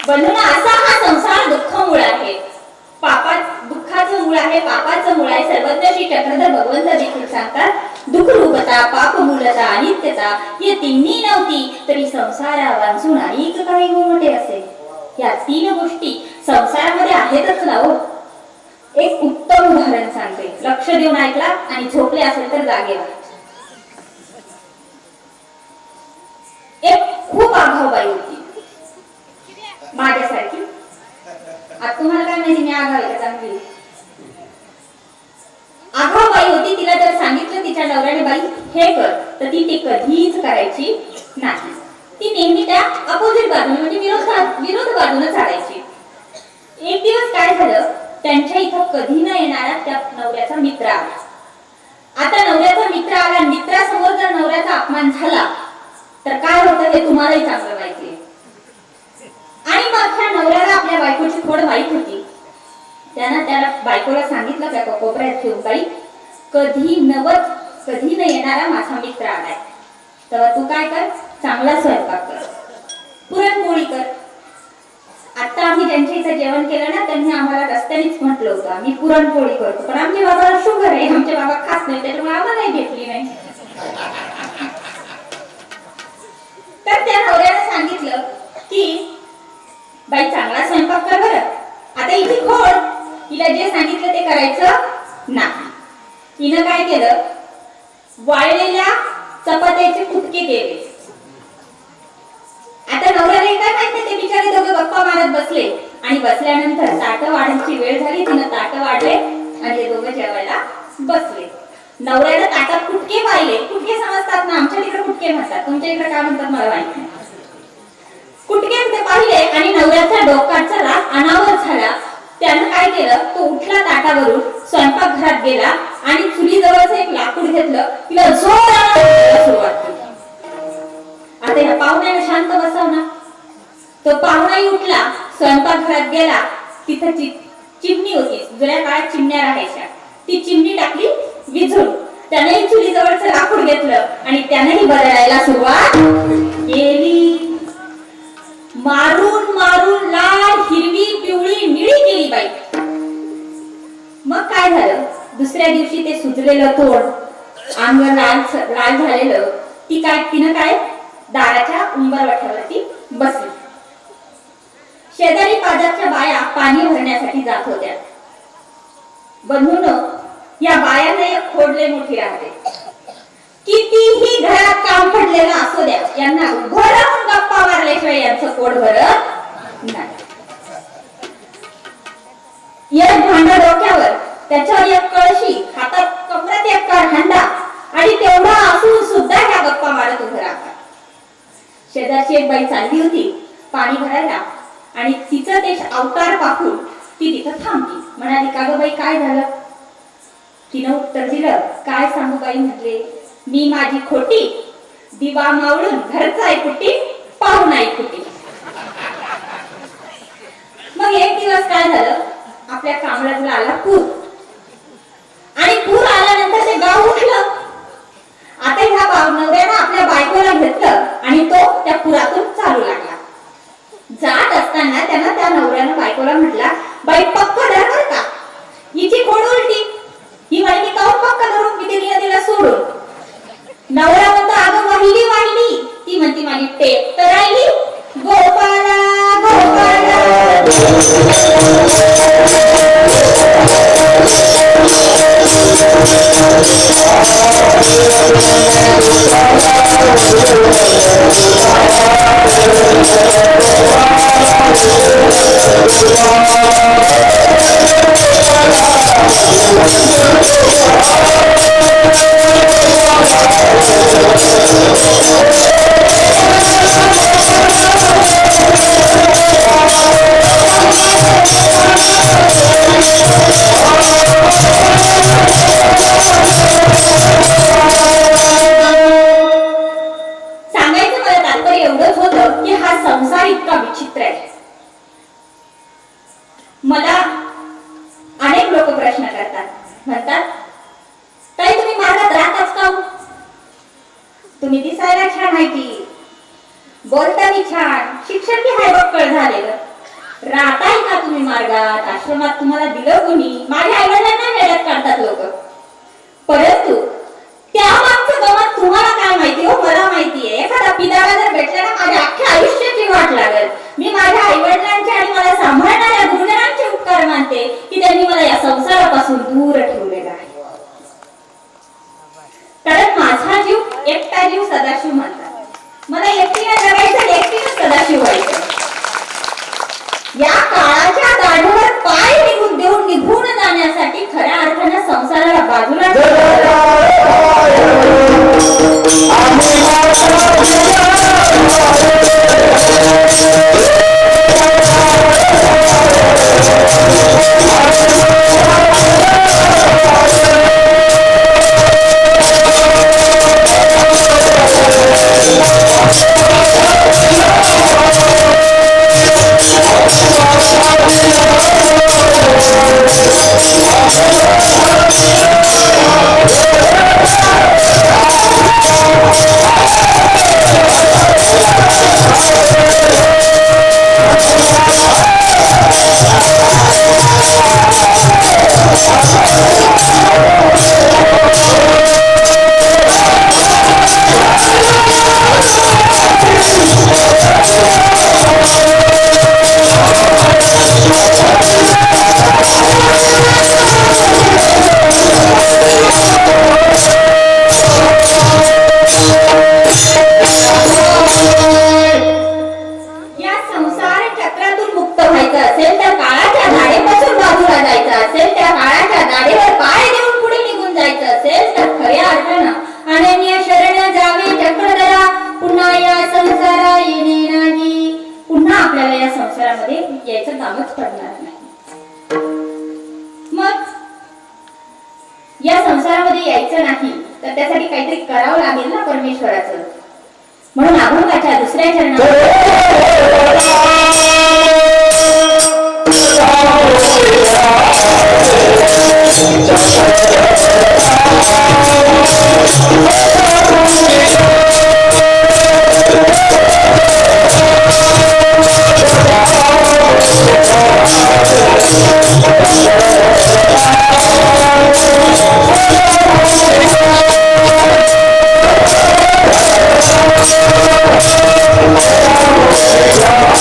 बंधूंनो, असा हा संसार दुःख मूळ आहे. दुःखाचं मूळ आहे, पापाचं मूळ आहे. सर्वज्ञ श्री चक्रधर भगवंत देखील सांगतात, दुःख रूपता, पाप मूलता, अनित्यता या तिन्ही नव्हती तरी संसारा वांचून अनेक काही मोठे असे. या तीन गोष्टी संसारामध्ये आहेतच ना हो. एक उत्तम उदाहरण सांगते, लक्ष देऊन ऐकला आणि झोपले असेल तर जागे व्हा. एक खूप आगाऊ बाई होती, माझ्यासारखी. आता तुम्हाला काय माहिती मी आगाऊ आहे का चांगली? आगाऊ बाई होती. तिला जर सांगितलं तिच्या नवऱ्याने बाई हे कर, तर ती ते कधीच करायची नाही. ती नेहमी त्या अपोजिट बाजूने म्हणजे विरोध बाजूने चालायची. एक दिवस काय झालं, त्यांच्या इथं कधी न येणारा त्या नवऱ्याचा मित्र आला. आता नवऱ्याचा मित्र आला, मित्रासमोर जर नवऱ्याचा अपमान झाला तर काय होतं हे तुम्हालाही चांगलं माहिती आहे. आणि मग त्या नवऱ्याला आपल्या बायकोची थोडं वाईट होती. त्याला बायकोला सांगितलं त्या कोपऱ्यात ठेवून, बाई कधी न येणारा माझा मित्र आलाय, तर तू काय कर, चांगला स्वयंपाक कर, पुरणपोळी कर. आता आम्ही ज्यांच्या इथं जेवण केलं ना, त्यांनी आम्हाला रस्त्यानेच म्हटलं होतं आम्ही पुरणपोळी करतो, पण आमच्या बाबाला शुगर आहे, आमचे बाबा खात नाही, त्याच्यामुळे आम्हालाही भेटली नाही. तर त्या नवऱ्याने सांगितलं की बाई चांगला स्वयंपाक कर बरं. आता हिची खोड, हिला जे सांगितलं ते करायचं नाही. हिनं काय केलं, वाळलेल्या चपात्याचे कुटके केले. आता नवऱ्याला काय माहित नाही, ते बिचारे दोघे गप्पा मारत बसले. आणि बसल्यानंतर ताटं वाढायची वेळ झाली, तिनं ताटं वाढले आणि ते दोघं जेवायला बसले. नवऱ्याला ताटात कुटके पाहिले. कुटके समजतात ना, आमच्या तिकडे कुटके म्हणतात, तुमच्या इकडे काय म्हणतात मला माहित नाही. कुटके ते पाहिले आणि नवऱ्याचा डोक्याचा राग अनावर झाला. त्यानं काय केलं, तो उठला ताटावरून, स्वयंपाक घरात गेला आणि चुली जवळचं एक लाकूड घेतलं, तिला जोरात सुरुवात केली. आता या पाहुण्याला शांत बसवणार. तो पाहुणाही उठला, स्वयंपाक घरात गेला. तिथं चिमणी होती, जुन्या काळात चिमण्या राहायच्या, ती चिमणी टाकली विझून. त्यानेही चुली जवळचं लाकूड घेतलं आणि त्यानेही बदलायला सुरुवात केली. मारून मारून लाल, हिरवी, पिवळी, निळी केली बाई. मग काय झालं, दुसऱ्या दिवशी ते सुजलेलं तोंड, अंग लाल झालेलं, तिनं काय दाराच्या उंबरवठ्यावरती बसली. शेजारी पाजारच्या बाया पाणी भरण्यासाठी जात होत्या. बंधूंनो, या बायांना एक खोडले मोठी राहते. कितीही घरात काम पडलेलं असू द्या, यांना उभं राहून गप्पा मारल्याशिवाय यांचं पोट भरत नाही. एक भांड डोक्यावर, त्याच्यावर एक कळशी, हातात कमरात एक हंडा आणि तेवढा असून सुद्धा ह्या गप्पा मारत उभं राहतात. शेजारची एक बाई चालली होती पाणी भरायला आणि तिचं ते अवतार पाहून ती तिथं थांबली. म्हणाली, का ग बाई काय झालं? तिनं उत्तर दिलं, काय सांगू बाई, म्हटले मी माझी खोटी, दिवा मावळून घरचा ऐकुटी, पाहून ऐकुटी. मग एक दिवस काय झालं, आपल्या कांबळ्याला आला पूर आणि पूर आल्यानंतर ते गाव उठलं. आता ह्या नवऱ्यानं आपल्या बायकोला घेतलं आणि तो त्या पुरातून चालू लागला. जात असताना त्यांना त्या नवऱ्यानं बायकोला म्हटला, बाई पक्क धर बर का, हिची खोड उलटी. ही म्हणे, मी काऊन पक्क धरून, मी तिला सोडून. नवरा म्हणतो, अगं वाहिली वाहिली. ती म्हणती, माझी टेप तर राहिली. गोपाला गोपाला मला अनेक लोक प्रश्न करतात, म्हणतात, ताई तुम्ही महारात राहताच का? तुम्ही दिसायला छान आहे की, बोलताना छान, शिक्षण की हाय बक्कळ झालेलं, राहताय का तुम्ही मार्गात? आश्रमात तुम्हाला दिलं कोणी? माझ्या आईवडिलांना वेड्यात काढतात लोक. परंतु त्या मागचं गमत तुम्हाला काय माहिती हो? मला माहितीये. एखादा पिदारा जर भेटला ना, माझ्या अख्ख्या आयुष्याची वाट लागेल. मी माझ्या आईवडिलांचे आणि मला सांभाळणाऱ्या गुरुजनांचे उपकार मानते की त्यांनी मला या संसारापासून दूर ठेवलेला आहे. कारण माझा जीव एकटा जीव सदाशिव म्हणतात. मला एकटीने जगायचं, एकटीने सदाशिव व्हायचं. या काळाच्या दाढीवर पाय निघून देऊन निघून जाण्यासाठी खऱ्या अर्थाने संसाराला बाजूला यायचं कामच पडणार नाही. मग या संसारामध्ये यायचं नाही तर त्यासाठी काहीतरी करावं लागेल ना परमेश्वराचं. म्हणून अभंगाच्या दुसऱ्या Yeah.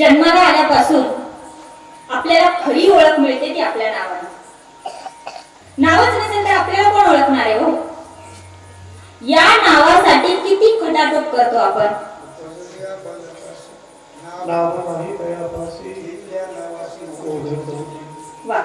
जन्माला आल्यापासून आपल्याला खरी ओळख मिळते ती आपल्या नावाने. नावच नसेल तर आपल्याला कोण ओळखणार आहे हो? या नावासाठी किती खटाटोप करतो आपण. वा